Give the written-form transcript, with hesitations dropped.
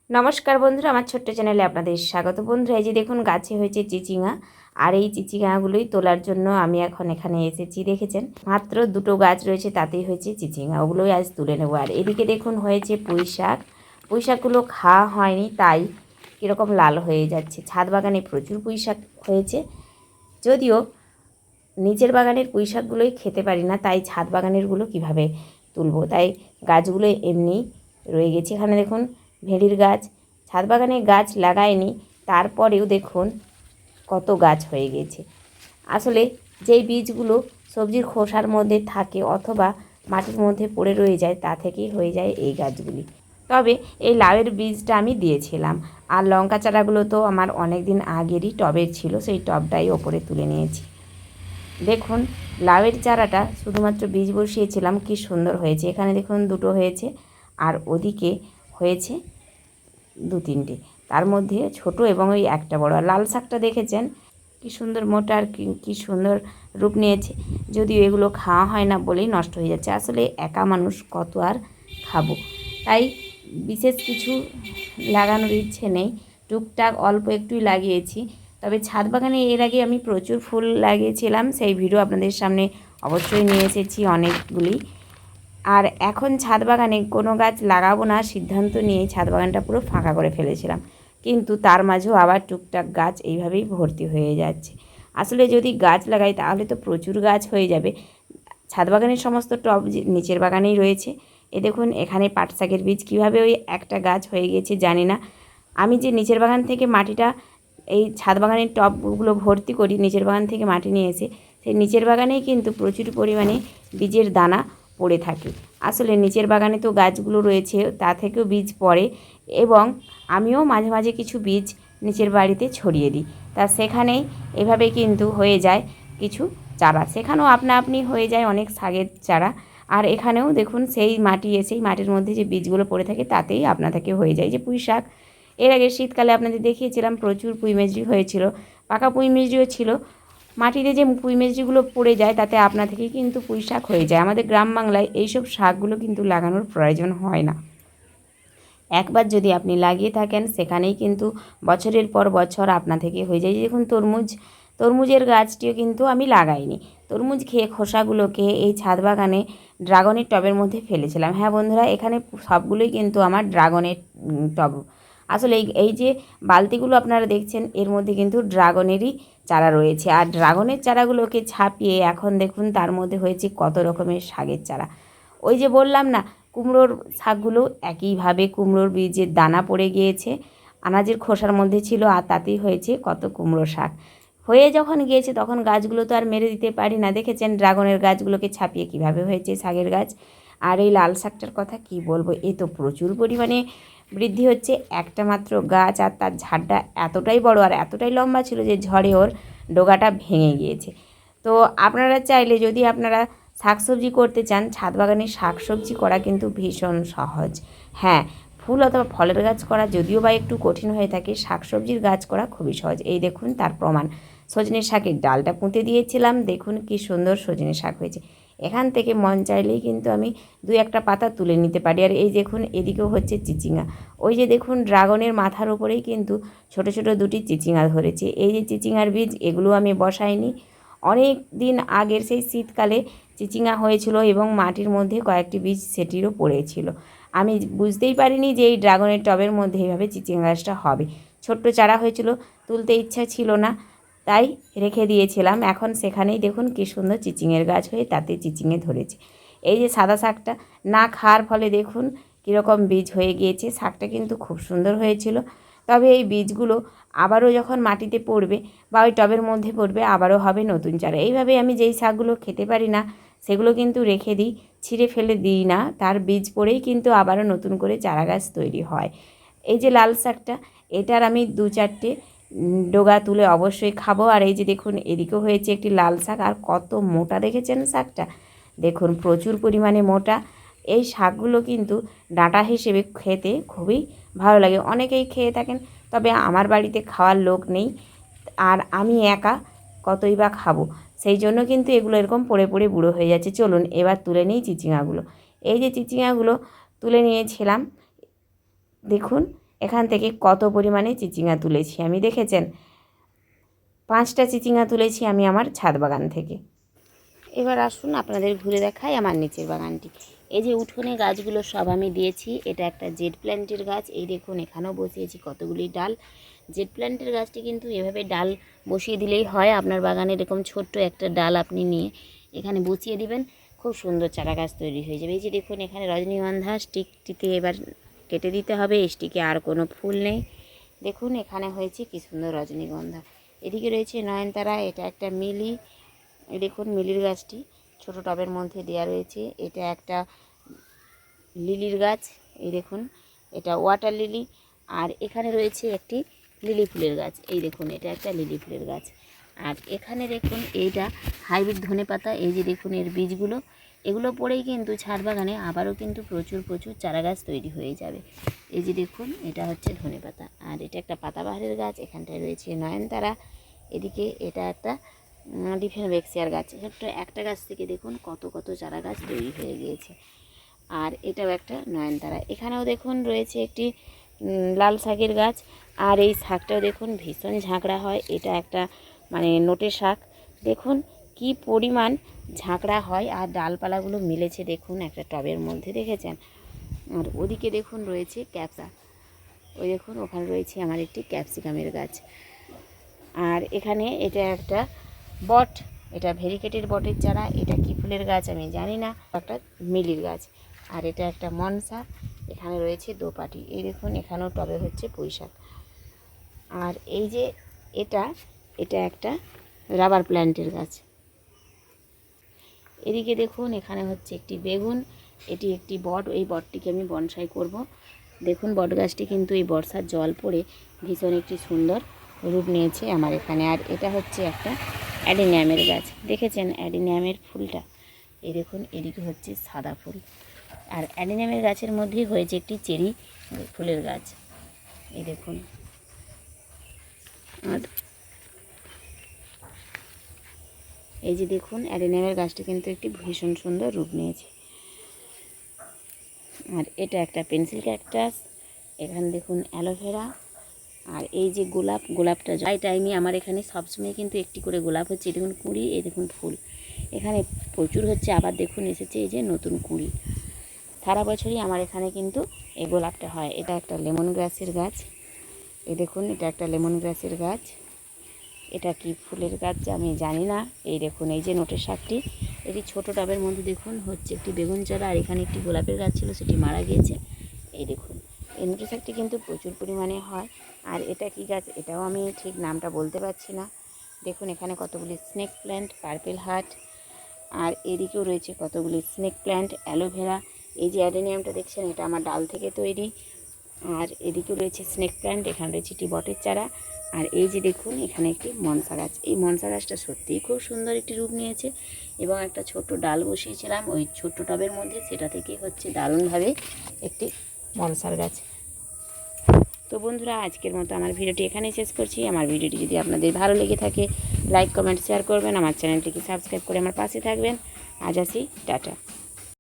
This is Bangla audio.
নমস্কার বন্ধুরা, আমার ছোট্ট চ্যানেলে আপনাদের স্বাগত। বন্ধুরা, এই যে দেখুন গাছে হয়েছে চিচিঙা, আর এই চিচিঙাগুলোই তোলার জন্য আমি এখন এখানে এসেছি। দেখেছেন মাত্র দুটো গাছ রয়েছে, তাতেই হয়েছে চিচিঙা, ওগুলোই আজ তুলে নেবো। আর এদিকে দেখুন হয়েছে পুঁই শাক। পুঁই শাকগুলো খাওয়া হয়নি, তাই কীরকম লাল হয়ে যাচ্ছে। ছাদ বাগানে প্রচুর পুঁই শাক হয়েছে, যদিও নিচের বাগানের পুঁই শাকগুলোই খেতে পারি না, তাই ছাদ বাগানেরগুলো কিভাবে তুলবো, তাই গাছগুলো এমনি রয়ে গেছে। এখানে দেখুন ভেড়ির গাছ, ছাদ বাগানে গাছ লাগায়নি, তারপরেও দেখুন কত গাছ হয়ে গেছে। আসলে যেই বীজগুলো সবজির খোসার মধ্যে থাকে অথবা মাটির মধ্যে পড়ে রয়ে যায়, তা থেকেই হয়ে যায় এই গাছগুলি। তবে এই লাউয়ের বীজটা আমি দিয়েছিলাম, আর লঙ্কা চারাগুলো তো আমার অনেক দিন আগেরই টবের ছিল, সেই টবটাই ওপরে তুলে নিয়েছি। দেখুন লাউয়ের চারাটা শুধুমাত্র বীজ বসিয়েছিলাম, কি সুন্দর হয়েছে। এখানে দেখুন দুটো হয়েছে, আর ওদিকে হয়েছে দু তিনটে, তার মধ্যে ছোট এবং ওই একটা বড়। লাল শাকটা দেখেছেন কি সুন্দর মোটা, আর কি সুন্দর রূপ নিয়েছে। যদিও এগুলো খাওয়া হয় না বলেই নষ্ট হয়ে যাচ্ছে। আসলে একা মানুষ কত আর খাবো, তাই বিশেষ কিছু লাগানোর ইচ্ছে নেই, টুকটাক অল্প একটুই লাগিয়েছি। তবে ছাদ বাগানে এর আগে আমি প্রচুর ফুল লাগিয়েছিলাম, সেই ভিডিও আপনাদের সামনে অবশ্যই নিয়ে এসেছি অনেকগুলি। আর এখন ছাদ বাগানে কোনো গাছ লাগাবো না সিদ্ধান্ত নিয়ে ছাদ বাগানটা পুরো ফাঁকা করে ফেলেছিলাম, কিন্তু তার মাঝেও আবার টুকটাক গাছ এইভাবেই ভর্তি হয়ে যাচ্ছে। আসলে যদি গাছ লাগাই তাহলে তো প্রচুর গাছ হয়ে যাবে। ছাদ বাগানের সমস্ত টব নিচের বাগানেই রয়েছে। এ দেখুন এখানে পাট শাকের বীজ কীভাবে ওই একটা গাছ হয়ে গেছে জানি না। আমি যে নিচের বাগান থেকে মাটিটা এই ছাদ বাগানের টবগুলো ভর্তি করি, নিচের বাগান থেকে মাটি নিয়ে এসে, সেই নিচের বাগানেই কিন্তু প্রচুর পরিমাণে বীজের দানা পড়ে থাকে। আসলে নিচের বাগানে তো গাছগুলো রয়েছে, তা থেকেও বীজ পড়ে, এবং আমিও মাঝে মাঝে কিছু বীজ নিচের বাড়িতে ছড়িয়ে দিই, তা সেখানেই এভাবে কিন্তু হয়ে যায় কিছু চারা, সেখানেও আপনা আপনি হয়ে যায় অনেক শাকের চারা। আর এখানেও দেখুন সেই মাটি এসেই মাটির মধ্যে যে বীজগুলো পড়ে থাকে তাতেই আপনা থেকে হয়ে যায়। যে পুঁই শাক, এর আগে শীতকালে আপনাদের দেখিয়েছিলাম প্রচুর পুঁই মেজরি হয়েছিল, পাকা পুঁই মেজরিও ছিল। মাটিতে যে পুঁই মেজরিগুলো পড়ে যায় তাতে আপনা থেকেই কিন্তু পুঁই শাক হয়ে যায়। আমাদের গ্রাম বাংলায় এইসব শাকগুলো কিন্তু লাগানোর প্রয়োজন হয় না, একবার যদি আপনি লাগিয়ে থাকেন সেখানেই কিন্তু বছরের পর বছর আপনা থেকে হয়ে যায়। দেখুন তরমুজের গাছটিও কিন্তু আমি লাগাইনি, তরমুজ খেয়ে খোসাগুলোকে এই ছাদ বাগানে ড্রাগনের টবের মধ্যে ফেলেছিলাম। হ্যাঁ বন্ধুরা, এখানে সবগুলোই কিন্তু আমার ড্রাগনের টব। আসলে এই যে বালতিগুলো আপনারা দেখছেন, এর মধ্যে কিন্তু ড্রাগনেরই চারা রয়েছে, আর ড্রাগনের চারাগুলোকে ছাপিয়ে এখন দেখুন তার মধ্যে হয়েছে কত রকমের শাকের চারা। ওই যে বললাম না, কুমড়োর শাকগুলো একইভাবে কুমড়োর বীজের দানা পড়ে গিয়েছে, আনাজের খোসার মধ্যে ছিল, আর তাতেই হয়েছে কত কুমড়ো শাক। হয়ে যখন গিয়েছে তখন গাছগুলো তো আর মেরে দিতে পারি না। দেখেছেন ড্রাগনের গাছগুলোকে ছাপিয়ে কিভাবে হয়েছে শাকের গাছ। আর এই লাল শাকটার কথা কি বলবো, এ তো প্রচুর পরিমাণে বৃদ্ধি হচ্ছে। একটা মাত্র গাছ, আর তার ঝাড়টা এতটাই বড় আর এতটাই লম্বা ছিল যে ঝড়ে ওর ডগাটা ভেঙে গিয়েছে। তো আপনারা চাইলে যদি আপনারা শাকসবজি করতে চান, ছাদ বাগানে শাকসবজি করা কিন্তু ভীষণ সহজ। হ্যাঁ, ফুল অথবা ফলের গাছ করা যদিও বা একটু কঠিন হয়ে থাকে, শাকসবজির গাছ করা খুবই সহজ। এই দেখুন তার প্রমাণ, সজনে শাকের ডালটা পুঁতে দিয়েছিলাম, দেখুন কি সুন্দর সজনে শাক হয়েছে। এখান থেকে মন চাইলেই কিন্তু আমি দু একটা পাতা তুলে নিতে পারি। আর এই দেখুন এদিকেও হচ্ছে চিচিঙা, ওই যে দেখুন ড্রাগনের মাথার উপরেই কিন্তু ছোট ছোট দুটি চিচিঙা ধরেছে। এই যে চিচিঙার বীজ, এগুলো আমি বসাইনি, অনেক দিন আগের সেই শীতকালে চিচিঙা হয়েছিল এবং মাটির মধ্যে কয়েকটি বীজ সেটিরও পড়েছিল। আমি বুঝতেই পারিনি যে এই ড্রাগনের টবের মধ্যে এইভাবে চিচিঙা গাছটা হবে। ছোট্ট চারা হয়েছিল, তুলতে ইচ্ছা ছিল না, তাই রেখে দিয়েছিলাম। এখন সেখানেই দেখুন কী সুন্দর চিচিঙের গাছ হয়ে তাতে চিচিঙে ধরেছে। এই যে সাদা শাকটা না খাওয়ার ফলে দেখুন কীরকম বীজ হয়ে গিয়েছে। শাকটা কিন্তু খুব সুন্দর হয়েছিল, তবে এই বীজগুলো আবারও যখন মাটিতে পড়বে বা ওই টবের মধ্যে পড়বে আবারও হবে নতুন চারা। এইভাবে আমি যেই শাকগুলো খেতে পারি না সেগুলো কিন্তু রেখে দিই, ছিঁড়ে ফেলে দিই না, তার বীজ পড়েই কিন্তু আবারও নতুন করে চারা গাছ তৈরি হয়। এই যে লাল শাকটা, এটার আমি দু চারটে ডগা তুলে অবশ্যই খাবো। আর এই যে দেখুন এদিকেও হয়েছে একটি লাল শাক, আর কত মোটা দেখেছেন শাকটা, দেখুন প্রচুর পরিমাণে মোটা। এই শাকগুলো কিন্তু ডাঁটা হিসেবে খেতে খুবই ভালো লাগে, অনেকেই খেয়ে থাকেন, তবে আমার বাড়িতে খাওয়ার লোক নেই, আর আমি একা কতই বা খাবো, সেই জন্য কিন্তু এগুলো এরকম পড়ে পড়ে বুড়ো হয়ে যাচ্ছে। চলুন এবার তুলে নিই চিচিঙাগুলো। এই যে চিচিঙাগুলো তুলে নিয়েছিলাম, দেখুন এখান থেকে কত পরিমাণে চিচিঙ্গা তুলেছি আমি, দেখেছেন? 5টা চিচিঙ্গা তুলেছি আমি আমার ছাদ বাগান থেকে। এবার আসুন আপনাদের ঘুরে দেখাই আমার নিচের বাগানটি। এই যে উঠোনে গাছগুলো সব আমি দিয়েছি, এটা একটা জেড প্ল্যান্টের গাছ। এই দেখুন এখানেও বসিয়েছি কতগুলি ডাল। জেড প্ল্যান্টের গাছটি কিন্তু এভাবে ডাল বসিয়ে দিলেই হয়। আপনার বাগানে এরকম ছোট্ট একটা ডাল আপনি নিয়ে এখানে বসিয়ে দিবেন, খুব সুন্দর চারা গাছ তৈরি হয়ে যাবে। এই যে দেখুন এখানে রজনীগন্ধা স্টিকটিতে এবার কেটে দিতে হবে, এই স্টিকে আর কোনো ফুল নেই। দেখুন এখানে হয়েছে কি সুন্দর রজনীগন্ধা। এদিকে রয়েছে নয়নতারা, এটা একটা মিলি। এই দেখুন মিলির গাছটি ছোটো টবের মধ্যে দেওয়া রয়েছে। এটা একটা লিলির গাছ, এই দেখুন এটা ওয়াটার লিলি। আর এখানে রয়েছে একটি লিলি ফুলের গাছ, এই দেখুন এটা একটা লিলি ফুলের গাছ। আর এখানে দেখুন এইটা হাইব্রিড ধনেপাতা। এই যে দেখুন এর বীজগুলো, এগুলো পড়েই কিন্তু ছাদ বাগানে আবারও কিন্তু প্রচুর প্রচুর চারা গাছ তৈরি হয়ে যাবে। এই যে দেখুন এটা হচ্ছে ধনেপাতা। আর এটা একটা পাতাবাহারের গাছ, এখানটায় রয়েছে নয়নতারা। এদিকে এটা একটা ডিফেনবেক্সিয়ার গাছ। ছোট্ট একটা গাছ থেকে দেখুন কত কত চারা গাছ তৈরি হয়ে গিয়েছে। আর এটাও একটা নয়নতারা। এখানেও দেখুন রয়েছে একটি লাল শাকের গাছ। আর এই শাকটাও দেখুন ভীষণ ঝাঁকড়া হয়, এটা একটা মানে নোটে শাক। দেখুন কি পরিমাণ ঝাঁকড়া হয়, আর ডালপালাগুলো মিলেছে দেখুন একটা টবের মধ্যে, দেখেছেন? আর ওদিকে দেখুন রয়েছে ক্যাপসা, ওই দেখুন ওখানে রয়েছে আমার একটি ক্যাপসিকামের গাছ। আর এখানে এটা একটা বট, এটা ভেরিকেটেড বটের চারা। এটা কি ফুলের গাছ আমি জানি না, একটা মিলির গাছ। আর এটা একটা মনসা, এখানে রয়েছে দোপাটি। এই দেখুন এখানেও টবে হচ্ছে পুঁইশাক। আর এই যে এটা একটা রাবার প্ল্যান্টের গাছ। এদিকে দেখুন এখানে হচ্ছে একটি বেগুন, এটি একটি বট। এই বটটিকে আমি বনসাই করব। দেখুন বট গাছটি কিন্তু এই বর্ষার জল পড়ে ভীষণ একটি সুন্দর রূপ নিয়েছে আমার এখানে। আর এটা হচ্ছে একটা অ্যাডিনিয়ামের গাছ, দেখেছেন অ্যাডিনিয়ামের ফুলটা? এই দেখুন এদিকে হচ্ছে সাদা ফুল। আর অ্যাডিনিয়ামের গাছের মধ্যেই হয়েছে একটি চেরি ফুলের গাছ, এই দেখুন। আর এই যে দেখুন অ্যাডিনিয়ামের গাছটি কিন্তু একটি ভীষণ সুন্দর রূপ নিয়েছে। আর এটা একটা পেন্সিল ক্যাকটাস, এখানে দেখুন অ্যালোভেরা। আর এই যে গোলাপ, গোলাপটা যাই টাইমে আমার এখানে সবসময় কিন্তু একটি করে গোলাপ হচ্ছে। দেখুন কুঁড়ি, এই দেখুন ফুল এখানে প্রচুর হচ্ছে। আবার দেখুন এসেছে এই যে নতুন কুঁড়ি। সারা বছরই আমার এখানে কিন্তু এই গোলাপটা হয়। এটা একটা লেমন গ্রাসের গাছ, এই দেখুন এটা একটা লেমন গ্রাসের গাছ। এটা কি ফুলের গাছ আমি জানি না। এই দেখুন এই যে নোটের শাকটি, এটি ছোটো টবের মধ্যে দেখুন হচ্ছে একটি বেগুন চারা। আর এখানে একটি গোলাপের গাছ ছিল, সেটি মারা গিয়েছে। এই দেখুন এই নোটের শাকটি কিন্তু প্রচুর পরিমাণে হয়। আর এটা কি গাছ এটাও আমি ঠিক নামটা বলতে পারছি না। দেখুন এখানে কতগুলি স্নেক প্ল্যান্ট, পার্পেল হার্ট। আর এদিকেও রয়েছে কতগুলি স্নেক প্ল্যান্ট, অ্যালোভেরা। এই যে অ্যাডেনিয়ামটা দেখছেন এটা আমার ডাল থেকে তৈরি। আর এদিকেও রয়েছে স্নেক প্ল্যান্ট, এখানে রয়েছে একটি বটের চারা। আর এই যে দেখুন এখানে একটি মনসা গাছ। এই মনসা গাছটা সত্যিই খুব সুন্দর একটি রূপ নিয়েছে। এবং একটা ছোট্ট ডাল বসিয়েছিলাম ওই ছোট্ট টবের মধ্যে, সেটা থেকেই হচ্ছে দারুণভাবে একটি মনসার গাছ। তো বন্ধুরা আজকের মতো আমার ভিডিওটি এখানেই শেষ করছি। আমার ভিডিওটি যদি আপনাদের ভালো লেগে থাকে লাইক কমেন্ট শেয়ার করবেন, আমার চ্যানেলটিকে সাবস্ক্রাইব করে আমার পাশে থাকবেন। আজ আসি, টাটা।